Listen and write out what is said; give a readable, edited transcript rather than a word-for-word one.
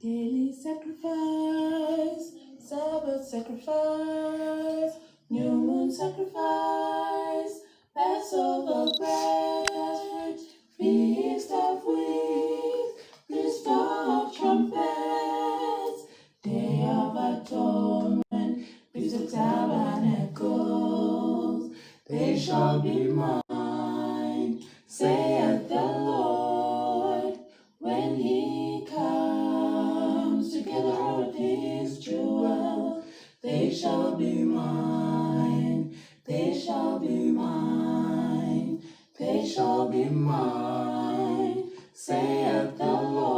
Daily sacrifice, Sabbath sacrifice, new moon sacrifice, Passover bread, feast of weeks, feast of trumpets, day of atonement, feast of tabernacles. They shall be mine, saith the Lord, when he comes together all of his jewels. They shall be mine, they shall be mine, they shall be mine, saith the Lord.